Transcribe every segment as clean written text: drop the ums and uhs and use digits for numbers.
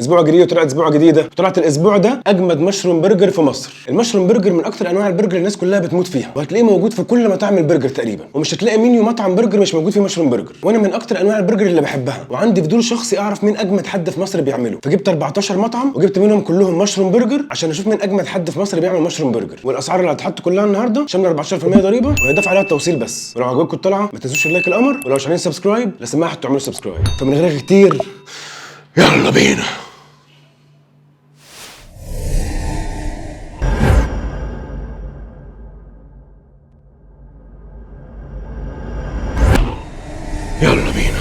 اسبوع جديد وطلعت اسبوع جديده، طلعت الاسبوع ده اجمد مشروم برجر في مصر. المشروم برجر من اكتر انواع البرجر الناس كلها بتموت فيها، وهتلاقيه موجود في كل مطاعم البرجر تقريبا، ومش هتلاقي منيو مطعم برجر مش موجود فيه مشروم برجر. وانا من اكتر انواع البرجر اللي بحبها، وعندي فضول شخصي اعرف مين اجمد حد في مصر بيعمله، فجبت 14 مطعم وجبت منهم كلهم مشروم برجر عشان اشوف مين اجمد حد في مصر بيعمل مشروم برجر. والاسعار اللي هتحط كلها النهارده شامله 14% ضريبه وهيضاف عليها التوصيل بس. ولو عجبكم الطلعه ما تنسوش اللايك القمر، ولو مش عاملين سبسكرايب لا سماح تعملوا سبسكرايب. فمن غير كتير يلا بينا. يلا بينا.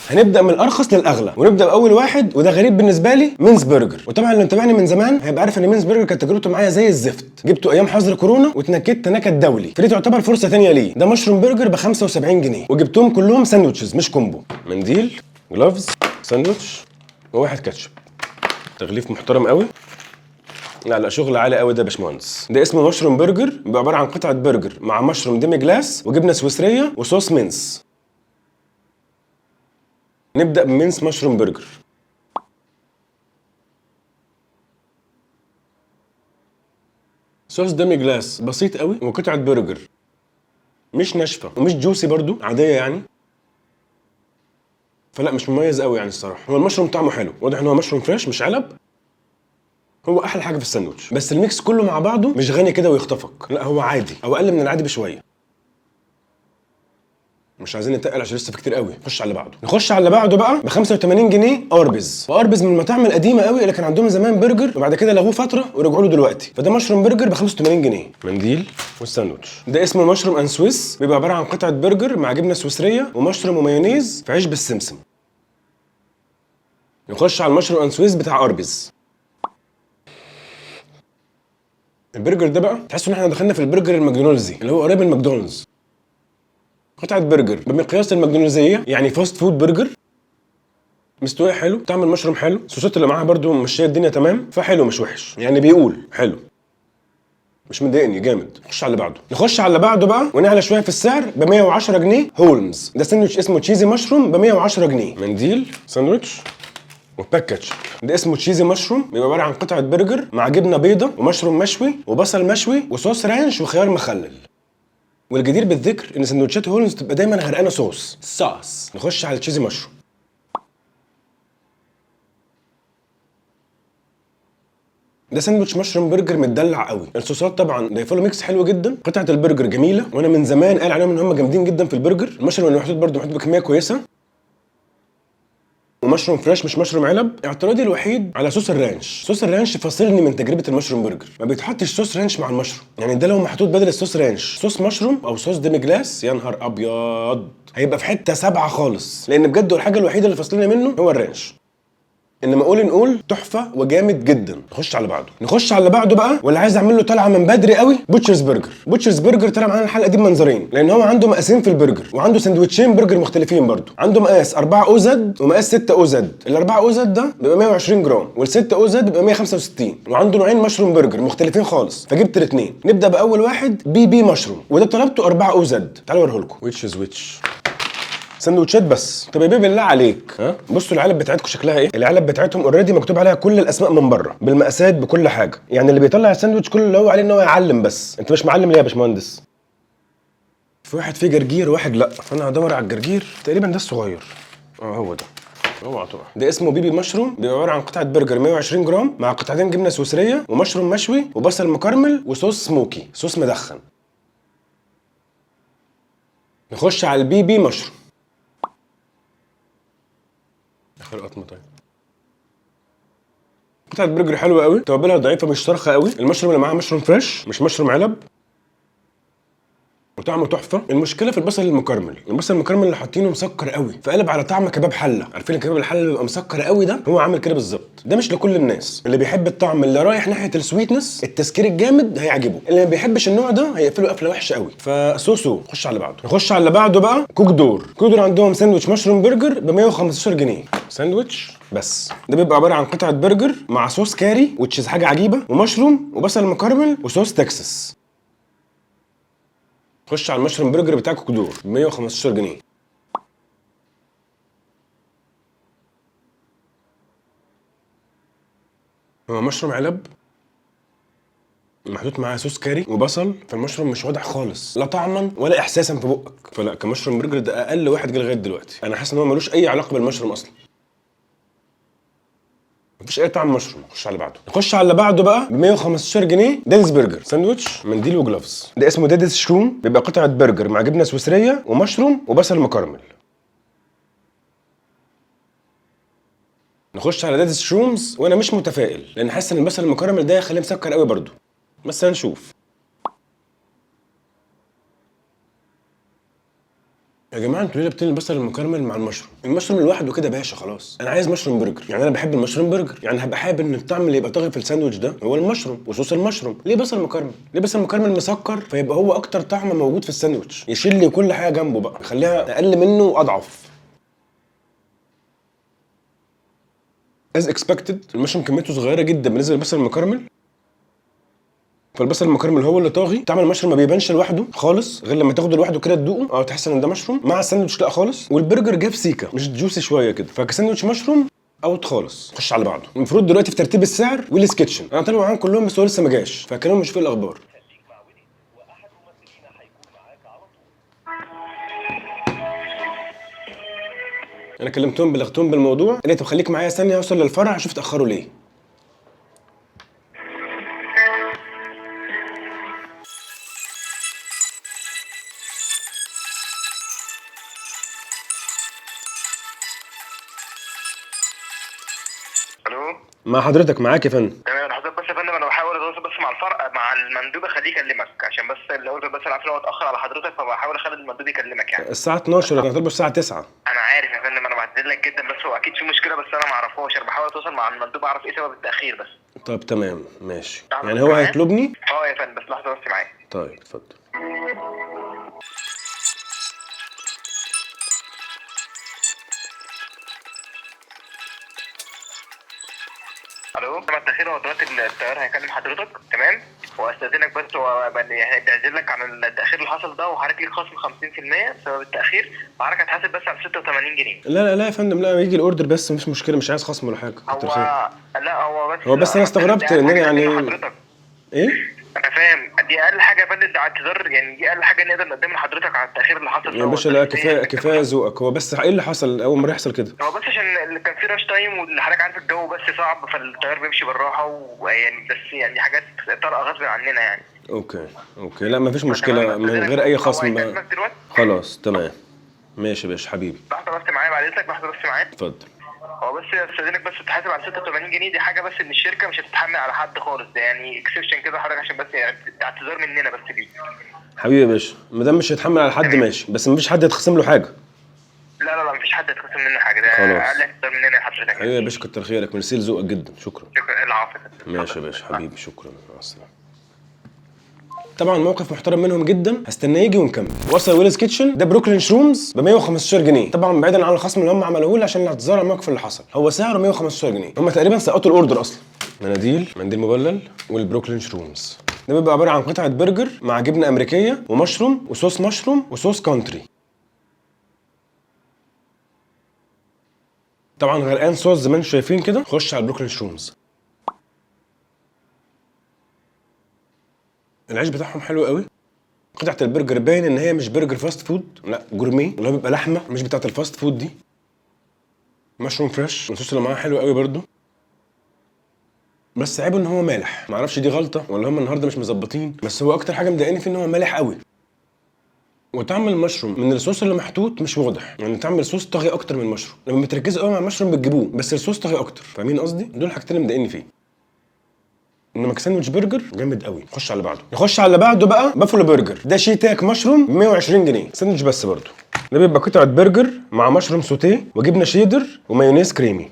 هنبدا من الارخص للاغلى، ونبدا باول واحد وده غريب بالنسبه لي، مينز برجر. وطبعا اللي متابعني من زمان هيبقى عارف ان مينز برجر كانت تجربته معايا زي الزفت، جبته ايام حظر كورونا واتنكدت نكد دولي، فدي تعتبر فرصه ثانيه ليه. ده مشروم برجر ب 75 جنيه وجبتهم كلهم ساندوتشز مش كومبو. منديل، جلافز، ساندوتش، وواحد كاتشب. تغليف محترم قوي. لا شغل عالي قوي ده يا باشمهندس. ده اسمه مشروم برجر، بيبقى عباره عن قطعه برجر مع مشروم ديمي جلاس وجبنه سويسريه وصوص مينس. نبدأ بمينس مشروم برجر. صوص ديمي جلاس بسيط قوي، وقطعة برجر مش ناشفة ومش جوسي برضو، عادية يعني، فلا مش مميز قوي يعني الصراحة. هو المشروم طعمه حلو، واضح ان هو مشروم فريش مش علب. هو احلى حاجة في الساندوتش، بس الميكس كله مع بعضه مش غني كده ويخطفك، لا هو عادي او اقل من العادي بشوية. مش عايزين نتقل عشان لسه في كتير قوي. نخش على اللي بعده بقى ب 85 جنيه اربز. واربز من المطاعم القديمه قوي اللي كان عندهم زمان برجر وبعد كده لغوه فتره ورجعوا له دلوقتي. فده مشروم برجر ب 85 جنيه. منديل والساندوتش. ده اسمه مشروم ان سويس، بيبقى عباره عن قطعه برجر مع جبنه سويسريه ومشروم ومايونيز في عيش بالسمسم. نخش على المشروم ان سويس بتاع اربز. البرجر ده بقى تحس ان احنا دخلنا في البرجر الماكدونالدزي اللي هو قريب من ماكدونالدز. قطعه برجر بمقياس الماكدونالدزيه، يعني فاست فود برجر، مستويه حلو، طعم المشروم حلو، الصوصات اللي معاها برده ماشيه الدنيا تمام، فحلو مش وحش يعني، بيقول حلو مش مضايقني جامد. نخش على اللي بعده بقى ونعلى شويه في السعر ب 110 جنيه هولمز. ده ساندوتش اسمه تشيزي مشروم ب 110 جنيه. منديل، ساندوتش، وباك كاتشب. ده اسمه تشيزي مشروم، بيبقى عباره عن قطعه برجر مع جبنه بيضه ومشروم مشوي وبصل مشوي وصوص رانش وخيار مخلل. والجدير بالذكر ان سندوتشات هولمز بتبقى دايما غرقانه صوص. نخش على التشيزي مشروم. ده ساندوتش مشروم برجر متدلع قوي. الصوصات طبعا ضايفه له ميكس حلو جدا، قطعه البرجر جميله، وانا من زمان قال عليهم ان هم جامدين جدا في البرجر. المشروم اللي محطوط برده محطوط بكميه كويسه، ومشروم فريش مش مشروم علب. اعتراضي الوحيد على صوص الرانش. صوص الرانش فصلني من تجربه المشروم برجر. ما بيتحطش صوص رانش مع المشروم، يعني ده لو محطوط بدل الصوص رانش صوص مشروم او صوص ديمي جلاس، يا نهار ابيض هيبقى في حته سابعه خالص. لان بجد الحاجه الوحيده اللي فصلني منه هو الرانش. انما نقول تحفه وجامد جدا. نخش على اللي بعده بقى، واللي عايز اعمل له طلعه من بدري قوي، بوتشرز برجر. بوتشرز برجر طلع معانا الحلقه دي بمنظرين، لان هو عنده مقاسين في البرجر وعنده سندوتشين برجر مختلفين برضه. عنده مقاس 4 او زد ومقاس 6 او زد. ال4 او زد ده بيبقى 120 جرام وال6 او زد بيبقى 165. وعنده نوعين مشروم برجر مختلفين خالص، فجبت الاثنين. نبدا باول واحد بي مشروم، وده طلبته 4 او زد. تعالوا اوريه لكم. ويتش سندوتشات بس. طب يا بيه بالله عليك، بصوا العلب بتاعتكم شكلها ايه. العلب بتاعتهم اوريدي مكتوب عليها كل الاسماء من بره بالمقاسات بكل حاجه، يعني اللي بيطلع الساندوتش كل اللي هو عليه ان هو يعلم بس. انت مش معلم ليه يا باشمهندس؟ في واحد فيه جرجير وواحد لا، فانا هدور على الجرجير. تقريبا ده الصغير. هو ده. اوعى طبعا. ده اسمه بيبي مشروم، بيبقى عباره عن قطعه برجر 120 جرام مع قطعتين جبنه سويسريه ومشروم مشوي وبصل مكرمل وصوص سموكي، صوص مدخن. نخش على البيبي مشروم. اخر قطمه. طيب قطعة برجر حلوة قوي، توابلها ضعيفة مش صارخة قوي. المشروم اللي معاها مشروم فريش مش مشروم علب، وطعمه تحفه. المشكله في البصل المكرمل. البصل المكرمل اللي حاطينه مسكر قوي، فقلب على طعم كباب حله. عارفين الكباب الحله اللي بيبقى مسكر قوي ده؟ هو عامل كده بالظبط. ده مش لكل الناس. اللي بيحب الطعم اللي رايح ناحيه السويتنس، التسكير الجامد، هيعجبه. اللي ما بيحبش النوع ده هيقفله قفله وحشه قوي. فسوسو. نخش على اللي بعده بقى، كوك دور. عندهم ساندوتش مشروم برجر ب 115 جنيه. ساندوتش بس. ده بيبقى عباره عن قطعه برجر مع صوص كاري وتشيز حاجه عجيبه ومشروم وبصل مكرمل وصوص تكساس. خش على المشروم برجر بتاع كوك دور ب 115 جنيه. هو مشروم علب محطوط معاه صوص كاري وبصل، فالمشروم مش واضح خالص لا طعما ولا احساسا في بقك، فلا كمشروم برجر ده اقل واحد جه لغايه دلوقتي. انا حاسس ان هو ملوش اي علاقه بالمشروم اصلا، مفيش اي طعم مشروم. نخش على اللي بعده. نخش على اللي بعده بقى ب 115 جنيه داديز برجر ساندوتش منديل وجلافز. ده اسمه داديز شروم، بيبقى قطعه برجر مع جبنه سويسريه ومشروم وبصل مكرمل. نخش على داديز شرومز وانا مش متفائل، لان حاسس ان البصل المكرمل ده هيخليه مسكر قوي برضو، بس هنشوف. يا جماعه انتوا ليه رابطين البصل المكرمل مع المشروم؟ المشروم لوحده كده باشا خلاص. انا عايز مشروم برجر، يعني انا بحب المشروم برجر، يعني هبقى حابب ان الطعم اللي يبقى طاغي في الساندوتش ده هو المشروم وصوص المشروم. ليه بصل مكرمل؟ ليه بصل مكرمل مسكر فيبقى هو اكتر طعم موجود في الساندوتش، يشيل لي كل حاجه جنبه بقى، يخليها اقل منه واضعف. از اكسبكتد المشروم كميته صغيره جدا بالنسبه للبصل المكرمل، فالبصل المكرمل هو اللي طاغي. طعم المشروم ما بيبانش لوحده خالص غير لما تاخده لوحده كده تدوقه، تحس ان ده مشروم. مع الساندوتش لا خالص، والبرجر جاب سيكه مش جوسي شويه كده، فكساندوتش مشروم اوت خالص. خش على اللي بعده. المفروض دلوقتي في ترتيب السعر ويلز كيتشن، انا طالب معاهم كلهم بس هو لسه ما جاش، فكانوا مش في الاخبار. انا كلمتهم بلغتهم بالموضوع، قال لي طب خليك معايا ثانيه اوصل للفرع اشوف اتاخروا ليه. الو. مع حضرتك معاك يا فندم. تمام حضرتك. بس يا فندم انا بحاول اتواصل بس مع الفرق مع المندوب اخليه يكلمك، عشان بس الاوردر بس عارف ان هو اتاخر على حضرتك، فبحاول اخلي المندوب يكلمك يعني. الساعه 12، انا طالبه الساعه 9. انا عارف يا فندم، انا بعتذر لك جدا، بس هو اكيد في مشكله بس انا ما اعرفهاش. انا بحاول اتواصل مع المندوب اعرف ايه سبب التاخير بس. طب تمام ماشي، يعني هو هيطلبني؟ يا فندم بس لحظه بس معايا. طيب اتفضل. الو. لما التاخير هو دلوقتي الطيار هيكلم حضرتك، تمام؟ واستاذنك بس هو يعني بيعزل لك عن التاخير اللي حصل ده، وحضرتك ليك خصم 50% بسبب التاخير، وحضرتك هتحاسب بس على 86 جنيه. لا يا فندم، لا يجي الاوردر بس مش مشكله، مش عايز خصم ولا حاجه. هو بس انا استغربت ان انا يعني حضرتك ايه. انا فاهم دي اقل حاجه يا فندم، ده اعتذار يعني، دي اقل حاجه نقدر نقدمها لحضرتك على التاخير اللي حصل. يا باشا لا، كفايه ذوقك. هو بس ايه اللي حصل اول مره يحصل كده؟ هو بس عشان كان في راش تايم، واللي حضرتك عارف الجو بس صعب، فالطيار بيمشي بالراحه، ويعني بس يعني حاجات طارئه غصب عننا يعني. اوكي لا مفيش مشكله، من غير اي خصم بقى. خلاص تمام ماشي يا باشا حبيبي. لحظه بس معايا بعد اذنك، لحظه بس معايا. اتفضل. هو بس استاذنك بس تحاسب على 86 جنيه، دي حاجه بس ان الشركه مش هتتحمل على حد خالص، ده يعني اكسبشن كده حضرتك، عشان بس يعني اعتذار مننا بس ليه. حبيبي يا باشا، ما دام مش هيتحمل على حد ماشي، بس مفيش حد يتخصم له حاجه. لا مفيش حد يتخصم منه حاجه، ده اقل اعتذار مننا لحضرتك. حبيبي يا باشا كتر خيرك، ميرسي لذوقك جدا، شكرا. شكرا. العفو. ماشي يا باشا حبيبي، شكرا، مع السلامه. طبعا موقف محترم منهم جدا، هستناه يجي ونكمل. وصل ويلز كيتشن، ده بروكلين شرومز ب 115 جنيه، طبعا بعيدا عن الخصم اللي هم عملوه لي عشان الاعتذار على الموقف اللي حصل. هو سعره 115 جنيه، هم تقريبا سقطوا الاوردر اصلا. منديل مبلل والبروكلين شرومز ده بيبقى عباره عن قطعه برجر مع جبنه امريكيه ومشروم وصوص مشروم وصوص كونتري. طبعا غرقان صوص زي ما انتم شايفين كده. خش على البروكلين شرومز. العيش بتاعهم حلو قوي. قطعه البرجر باين ان هي مش برجر فاست فود، لا جورميه، اللي هو بيبقى لحمه مش بتاعه الفاست فود دي. مشروم فريش، الصوص اللي معاه حلو قوي برده، بس عيبه ان هو مالح. معرفش دي غلطه ولا هم النهارده مش مظبطين، بس هو اكتر حاجه مضايقاني فيه ان هو مالح قوي. وطعم المشروم من الصوص اللي محطوط مش واضح، يعني طعم الصوص طاغي اكتر من المشروم. لما بتركزوا قوي مع المشروم بتجيبوه، بس الصوص طاغي اكتر. فاهمين قصدي؟ دول الحاجتين اللي مضايقني فيه. انما كساندوتش برجر جامد قوي. نخش على اللي بعده. نخش على اللي بعده بقى بافلو برجر، ده شيتاك مشروم ب 120 جنيه ساندوتش بس برضه. ده بيبقى قطعه برجر مع مشروم سوتيه وجبنه شيدر ومايونيز كريمي.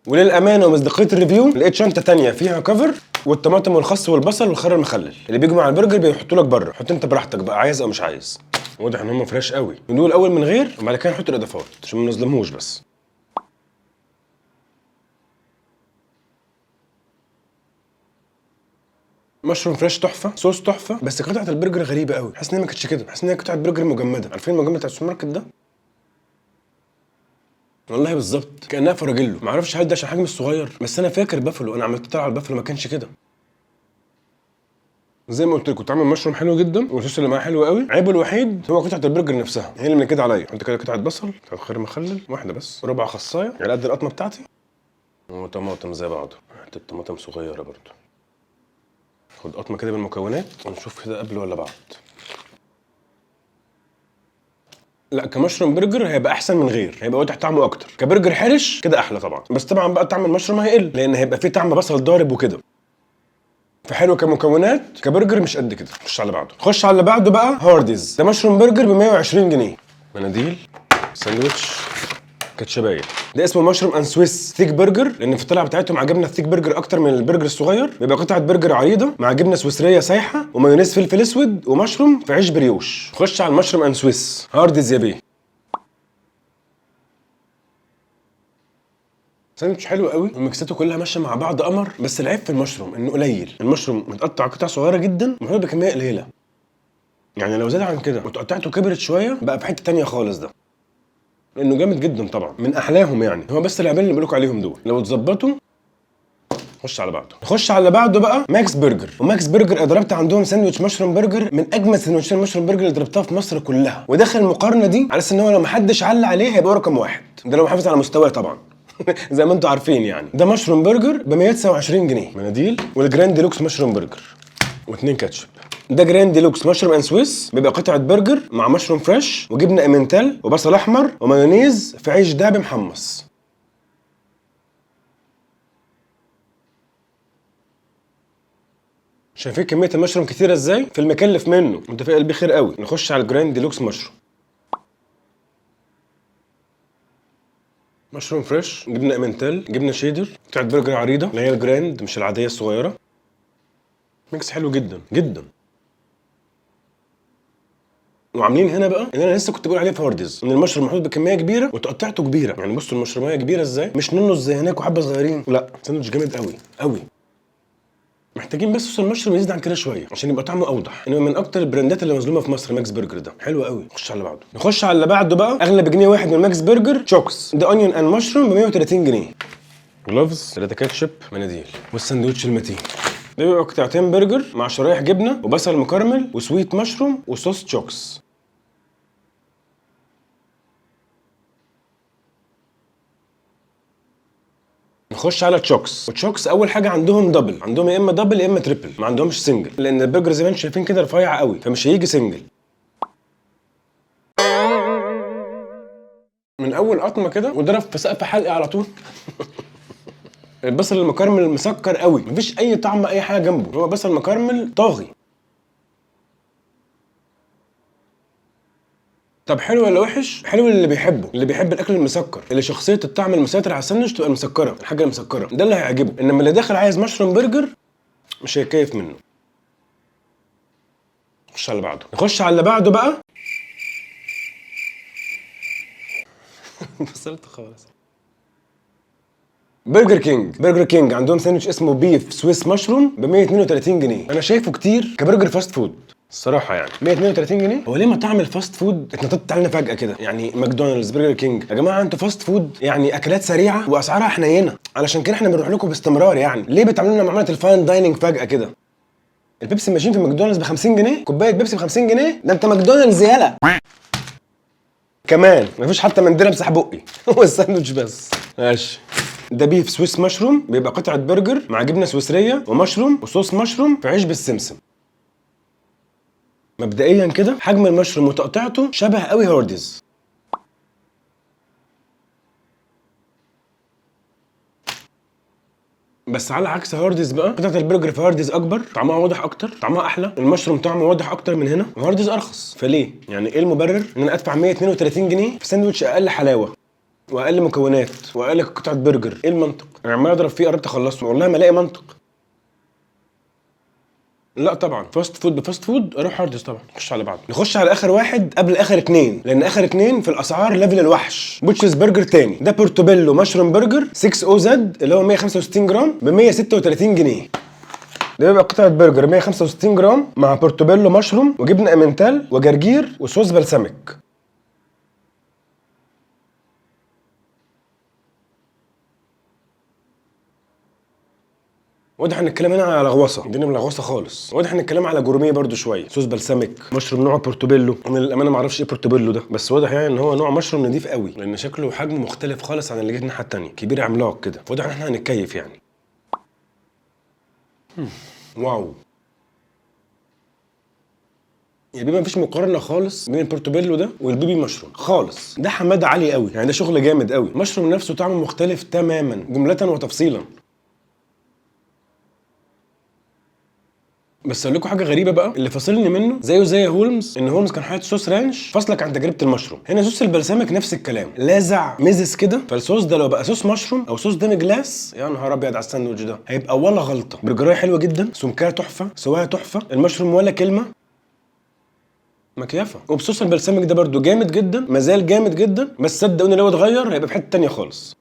وللامانه ومصداقيه الريفيو لقيت شنطه تانية فيها كفر، والطماطم والخس والبصل والخيار المخلل اللي بيجوا مع البرجر بيحطوا لك بره. حط انت براحتك بقى، عايز او مش عايز. واضح ان هم فريش قوي. ندول الاول من غير، وبعد كده نحط الاضافات عشان ما نظلمهوش بس. مشروم فريش تحفه، صوص تحفه، بس قطعه البرجر غريبه قوي. حاسس ان هي ما كانتش كده، حاسس ان هي قطعه برجر مجمده. عارفين المجمد بتاع السوبر ماركت ده؟ والله بالظبط كانها فراجيلو. معرفش هل ده عشان حجم الصغير، بس انا فاكر بافلو انا عملت طلع على البافلو ما كانش كده. زي ما قلت لكم كنت عامل مشروم حلو جدا والصوص اللي معاه حلو قوي. عيبه الوحيد هو قطعه البرجر نفسها، هي اللي من كده عليا. حط كده قطعه بصل، قطعه خيار مخلل واحده بس، ربع خصايه على قد القطمه بتاعتي، وطماطم زي بعض، حته طماطم صغيره برضو. خد قطمه كده بالمكونات ونشوف كده قبل ولا بعد. لا كمشروم برجر هيبقى احسن من غير، هيبقى واضح طعمه اكتر. كبرجر حرش كده احلى طبعا، بس طبعا بقى طعم المشروم هيقل لان هيبقى فيه طعم بصل ضارب وكده. فحلو كمكونات، كبرجر مش قد كده. خش على اللي بعده. خش على اللي بعده بقى هارديز. ده مشروم برجر ب 120 جنيه. مناديل، ساندوتش، كاتشبايه. ده اسمه مشروم ان سويس ثيك برجر لان في الطلعه بتاعتهم عجبنا الثيك برجر اكتر من البرجر الصغير. بيبقى قطعه برجر عريضه مع جبنه سويسريه سايحه ومايونيز فلفل اسود ومشروم في عيش بريوش. خش على المشروم ان سويس هارديز يا بيه. ساندوتش حلو قوي وميكساته كلها ماشيه مع بعض قمر، بس العيب في المشروم انه قليل. المشروم متقطع قطع صغيره جدا ومحطوط بكميه قليله، يعني لو زاد عن كده وتقطعته كبرت شويه بقى في حته تانيه خالص. ده لانه جامد جدا طبعا، من احلاهم يعني. هو بس العيبين اللي بقول لكم عليهم دول لو اتظبطوا. خش على بعضه. نخش على اللي بعده بقى ماكس برجر. وماكس برجر انا ضربت عندهم ساندوتش مشروم برجر من اجمل ساندوتشات المشروم برجر اللي ضربتها في مصر كلها، وداخل المقارنه دي على اساس ان هو لو محدش علق عليه هيبقى رقم واحد. ده لو محافظ على مستواه طبعا. زي ما انتم عارفين يعني. ده مشروم برجر ب 129 جنيه. مناديل والجراند ديلوكس مشروم برجر واثنين كاتشب. ده جراند ديلوكس مشروم ان سويس، بيبقى قطعه برجر مع مشروم فريش وجبنه امنتال وبصل احمر ومايونيز في عيش دهبي محمص. شايفين كميه المشروم كتيره ازاي في المكلف منه، متفائل بيه خير قوي. نخش على الجراند ديلوكس مشروم. مشروم فريش، جبنه امنتال، جبنه شيدر، قطعه برجر عريضه اللي هي الجراند مش العاديه الصغيره. ميكس حلو جدا جدا. وعاملين هنا بقى اللي انا لسه كنت بقول عليه في هارديز، ان المشروم محطوط بكميه كبيره وتقطعته كبيره. يعني بصوا المشروميه كبيره ازاي، مش نونو زي هناك وحبه صغيرين، لا ساندوتش جامد قوي قوي. محتاجين بس صوص المشروم يزيد عن كده شويه عشان يبقى طعمه اوضح. انما من اكتر البراندات اللي مظلومه في مصر ماكس برجر. ده حلو قوي. نخش على اللي بعده. نخش على اللي بعده بقى اغلى بجنيه واحد من ماكس برجر، تشوكس. ده اونيون اند مشروم ب 130 جنيه. جلوفز، 3 كاتشب، مناديل، والساندوتش المتين. ده بيبقى قطعتين برجر مع شرايح جبنه وبصل مكرمل وسويت مشروم وصوص تشوكس. نخش على تشوكس. وتشوكس اول حاجه عندهم دبل، عندهم يا اما دبل يا اما تريبل، ما عندهمش سنجل لان البرجر زي ما انتم شايفين كده رفيع قوي فمش هيجي سنجل. من اول قطمه كده وضرب في سقف حلقي على طول. البصل المكرمل مسكر قوي، مفيش اي طعم اي حاجه جنبه، هو بصل مكرمل طاغي. طب حلو ولا وحش؟ حلو اللي بيحبه، اللي بيحب الاكل المسكر، اللي شخصيه الطعم المسيطر على الساندوتش تبقى المسكره، الحاجه المسكره ده اللي هيعجبه. انما اللي داخل عايز مشروم برجر مش هيكيف منه. نخش على اللي بعده. نخش على اللي بعده بقى. فصلت خالص. برجر كينج. برجر كينج عندهم ساندوتش اسمه بيف سويس مشروم ب 132 جنيه. انا شايفه كتير كبرجر فاست فود الصراحه يعني. 132 جنيه. هو ليه مطاعم الفاست فود اتنططت علينا فجاه كده؟ يعني ماكدونالدز، برجر كينج، يا جماعه انتوا فاست فود يعني اكلات سريعه واسعارها حنينه، علشان كده احنا بنروح لكم باستمرار. يعني ليه بتعملوا لنا معامله الفاين دايننج فجاه كده؟ البيبسي ماشين في ماكدونالدز ب 50 جنيه، كوبايه بيبسي ب 50 جنيه. ده انت ماكدونالدز يالا. كمان مفيش حتى منديل امسح بقي. هو الساندوتش بس. ماشي. ده بيف سويس مشروم، بيبقى قطعه برجر مع جبنه سويسريه ومشروم وصوص مشروم في عيش بالسمسم. مبدئيا كده حجم المشروم وتقطيعته شبه قوي هارديز. بس على عكس هارديز بقى، قطعه البرجر في هارديز اكبر، طعمها واضح اكتر، طعمها احلى، المشروم طعمه واضح اكتر من هنا، وهارديز ارخص. فليه؟ يعني ايه المبرر ان انا ادفع 132 جنيه في ساندوتش اقل حلاوه واقل مكونات واقل قطعه برجر؟ ايه المنطق؟ انا عمال اضرب فيه قربت اخلصه والله ما الاقي منطق. لا طبعا فاست فود بفاست فود اروح هارديز طبعا. نخش على بعض. نخش على اخر واحد قبل اخر اتنين، لان اخر اتنين في الاسعار ليفل الوحش. بوتشز برجر تاني. ده بورتوبيلو مشروم برجر 6 او زد اللي هو 165 جرام ب 136 جنيه. ده بيبقى قطعه برجر 165 جرام مع بورتوبيلو مشروم وجبنه امنتال وجرجير وصوص بلسمك. واضح ان الكلام هنا على لغوصه، الدنيا ملغوصه خالص. واضح ان الكلام على جورميه برده شويه. صوص بلسمك، مشروم نوع بورتوبيلو. انا للامانه ما اعرفش ايه بورتوبيلو ده، بس واضح يعني ان هو نوع مشروم نضيف قوي، لان شكله وحجمه مختلف خالص عن اللي جه الناحيه الثانيه، كبير عملاق كده. واضح ان احنا هنتكيف يعني. واو. يا بيبي مفيش مقارنه خالص بين البورتوبيلو ده والبيبي مشروم خالص. ده حماده عالي قوي يعني، ده شغل جامد قوي. مشروم نفسه طعمه مختلف تماما جمله وتفصيلا. بس اقول لكم حاجه غريبه بقى، اللي فاصلني منه زيه زي هولمز، ان هولمز كان حاطط صوص رانش فاصلك عن تجربه المشروم. هنا صوص البلسمك نفس الكلام، لازع مزز كده. فالصوص ده لو بقى صوص مشروم او صوص ديمي جلاس، يا نهار ابيض على الساندوتش ده، هيبقى ولا غلطه. برجرايه حلوه جدا، سمكها تحفه، سواها تحفه، المشروم ولا كلمه، مكيفه. وبصوص البلسمك ده برده جامد جدا، مازال جامد جدا. بس صدقوني لو اتغير هيبقى في حته تانيه خالص.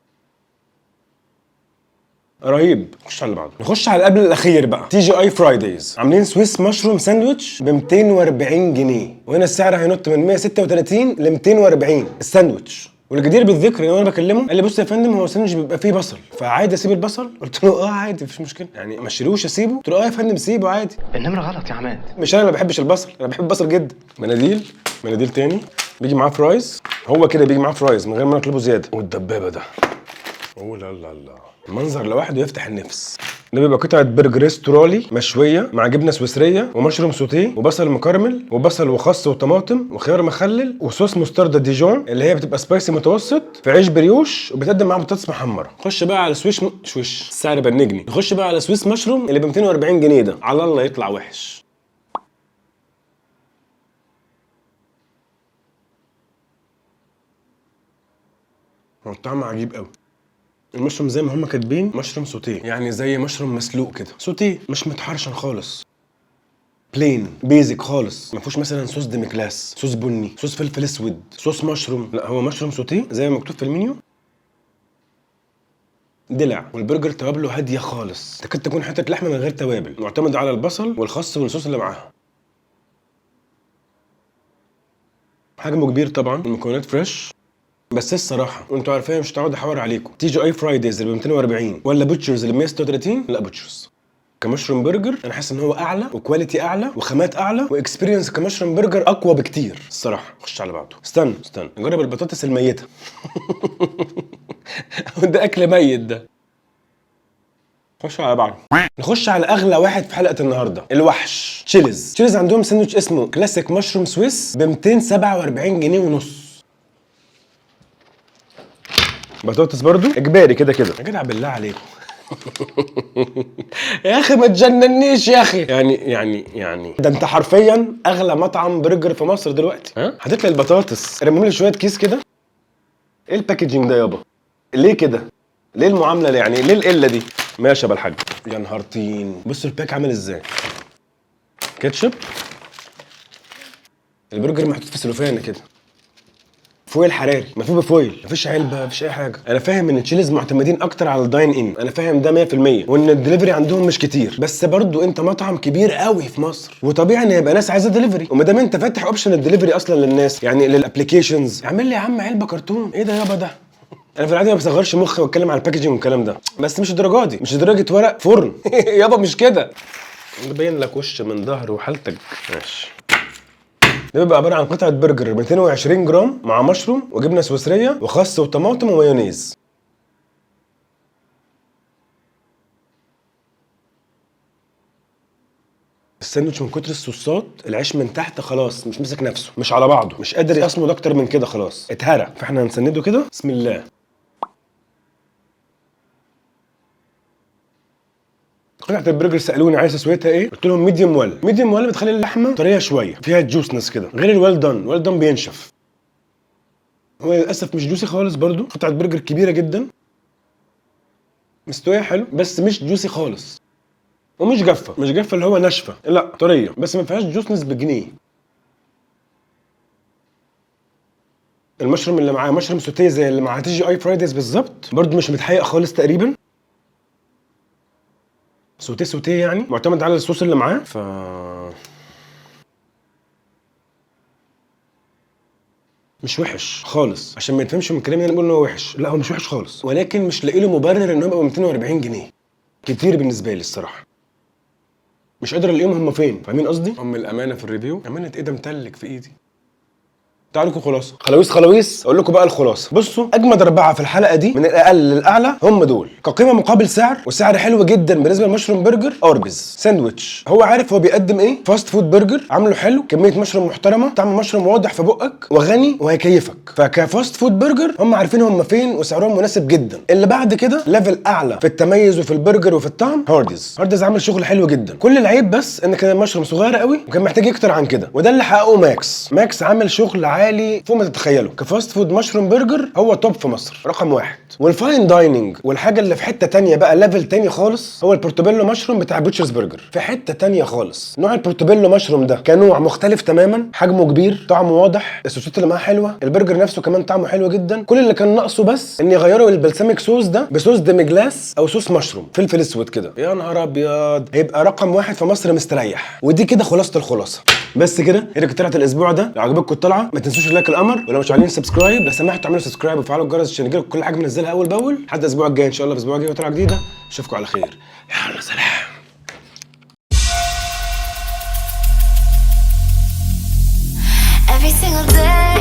رهيب. نخش على اللي بعده. نخش على قبل الاخير بقى، تي جي اي فرايدايز. عاملين سويس مشروم ساندويتش ب 240 جنيه، وهنا السعر هينط من 136 ل 240 الساندويتش. والجدير بالذكر ان انا بكلمه قال لي بص يا فندم، هو الساندوتش بيبقى فيه بصل، فعادي اسيب البصل؟ قلت له اه عادي مفيش مشكله، يعني ما اشيلوش اسيبه؟ قلت له اه يا فندم سيبه عادي. النمره غلط يا عماد. مش انا ما بحبش البصل، انا بحب البصل جدا. مناديل، مناديل تاني بيجي معاه فرايز. هو كده بيجي معاه فرايز من غير ما نطلبه زياده. والدبابه ده، اوه لا لا لا، المنظر لوحده يفتح النفس. ده بيبقى قطعه برجر استرالي مشويه مع جبنه سويسريه ومشروم سوتيه وبصل مكرمل وبصل وخس وطماطم وخيار مخلل وصوص مستردة ديجون اللي هي بتبقى سبايسي متوسط في عيش بريوش، وبتقدم معاها بطاطس محمره. خش بقى على شويش السعر بنجني. نخش بقى على سويس مشروم اللي ب 240 جنيه ده، على الله يطلع وحش. هو الطعم عجيب قوي. المشروم زي ما هم كاتبين مشروم سوتيه، يعني زي مشروم مسلوق كده، سوتيه مش متحرشن خالص، بلين بيزك خالص. ما فيهوش مثلا صوص ديميكلاس، صوص بني، صوص فلفل اسود، صوص مشروم. لا هو مشروم سوتيه زي ما مكتوب في المنيو. دلع. والبرجر توابله هاديه خالص، تكاد تكون حته لحمه من غير توابل، معتمد على البصل والخس والصوص اللي معاها. حجمه كبير طبعا، المكونات فريش. بس الصراحه وانتوا عارفين مش هقعد احور عليكم، تي جي اي فرايدايز اللي ب 240 ولا بوتشرز اللي ب 136؟ لا بوتشرز. كمشروم برجر انا حاسس ان هو اعلى وكواليتي اعلى وخامات اعلى واكسبيرينس كمشروم برجر اقوى بكتير الصراحه. خش على بعضه. استنى نجرب البطاطس الميته. ده اكل ميت ده. خش على بعض. نخش على اغلى واحد في حلقه النهارده، الوحش. تشيلز عندهم ساندوتش اسمه كلاسيك مشروم سويس ب 247 جنيه ونص. بطاطس برضو اجباري كده كده. يا جدع بالله عليكم. يا اخي ما تجننيش يا اخي. يعني ده انت حرفيا اغلى مطعم برجر في مصر دلوقتي. ها هتطلع البطاطس رمم لي شويه كيس كده. ايه الباكجينج ده يابا؟ ليه كده؟ ليه المعامله دي؟ يعني ليه القله دي؟ ماشي يا بالحاج. يا نهار طين، بصوا الباك عامل ازاي. كاتشب. البرجر محطوط في سلوفان كده، فويل حراري، مفهوم بفويل، مفيش علبه، مفيش اي حاجه. انا فاهم ان تشيلز معتمدين اكتر على الداين ان، انا فاهم ده 100%، وان الدليفري عندهم مش كتير، بس برضو انت مطعم كبير قوي في مصر، وطبيعي ان يبقى ناس عايزه دليفري. وما دام انت فاتح اوبشن الدليفري اصلا للناس، يعني للابلكيشنز، اعمل لي يا عم علبه كرتون. ايه ده يابا ده؟ انا في العاده ما بصغرش مخي واتكلم على الباكجينج والكلام ده، بس مش الدرجه دي، مش درجه ورق فرن. يابا مش كده. باين لك وش من ظهر وحالتك. ماشي. ده بيبقى عباره عن قطعه برجر 220 جرام مع مشروم وجبنه سويسريه وخس وطماطم ومايونيز. الساندوتش من كتر الصوصات العيش من تحت خلاص مش ماسك نفسه، مش على بعضه، مش قادر يصمد اكتر من كده، خلاص اتهرى. فاحنا هنسنده كده. بسم الله. قطعه البرجر سالوني عايز تسويتها ايه، قلت لهم ميديوم ويل. ميديوم ويل بتخلي اللحمه طريه شويه، فيها جوسنس كده، غير الويل دان. ويل دان بينشف. هو للاسف مش جوسي خالص برضو. قطعه برجر كبيره جدا، مستويه حلو بس مش جوسي خالص، ومش جافه. مش جافه اللي هو ناشفه، لا طريه بس ما فيهاش جوسنس بجنيه. المشروم اللي معاه مشروم سوتيه زي اللي مع تي جي اي فرايدايز بالظبط، برضو مش متحقق خالص تقريبا. سوتيه يعني، معتمد على الصوص اللي معاه. مش وحش خالص، عشان ما يتفهمش من كلامي انا بقول ان هو وحش، لا هو مش وحش خالص، ولكن مش لاقي له مبرر ان هو يبقى 240 جنيه. كتير بالنسبه لي الصراحه. مش قادر الاقيهم هم فين، فاهمين قصدي؟ الامانه في الريفيو، امانه ايه ده متلج في ايدي. تعالوا لكم خلاصه خلاويص اقول لكم بقى الخلاصه. بصوا، اجمد 4 في الحلقه دي من الاقل للاعلى هم دول، كقيمه مقابل سعر، وسعر حلو جدا بالنسبه للمشروم برجر. اربز ساندويتش، هو عارف هو بيقدم ايه، فاست فود برجر عامله حلو، كميه مشروم محترمه، طعم مشروم واضح في بقك وغني وهيكيفك. فكفاست فود برجر هم عارفين هم فين وسعرهم مناسب جدا. اللي بعد كده ليفل اعلى في التميز وفي البرجر وفي الطعم، هاردز عامل شغل حلو جدا. كل العيب بس ان كان المشروم صغير قوي وكان محتاج يكتر عن كده، وده اللي حققه ماكس عامل شغل عالي فوق ما تتخيلوا. كفاست فود مشروم برجر هو توب في مصر، رقم 1. والفاين دايننج والحاجه اللي في حته تانية بقى، ليفل تاني خالص، هو البورتوبيلو مشروم بتاع بوتشرز برجر، في حته تانية خالص. نوع البورتوبيلو مشروم ده كنوع مختلف تماما، حجمه كبير، طعمه واضح، الصوصات اللي معاه حلوه، البرجر نفسه كمان طعمه حلو جدا. كل اللي كان ناقصه بس ان يغيروا البلسميك صوص ده بصوص ديميجلاس او صوص مشروم فلفل اسود كده. يا نهار ابيض، هيبقى رقم 1 في مصر مستريح. ودي كده خلاصه الخلاصه. بس كده هي كانت طلعت الاسبوع ده. لو عجبتكم الطلعه ما تنسوش اللايك القمر، ولو مش عاملين سبسكرايب لو سمحتوا اعملوا سبسكرايب وفعلوا الجرس عشان يجيلكم كل حاجه بنزلها اول باول. لحد الاسبوع الجاي ان شاء الله، الاسبوع الجاي طلعه جديده. اشوفكم على خير، يلا سلام. Every single day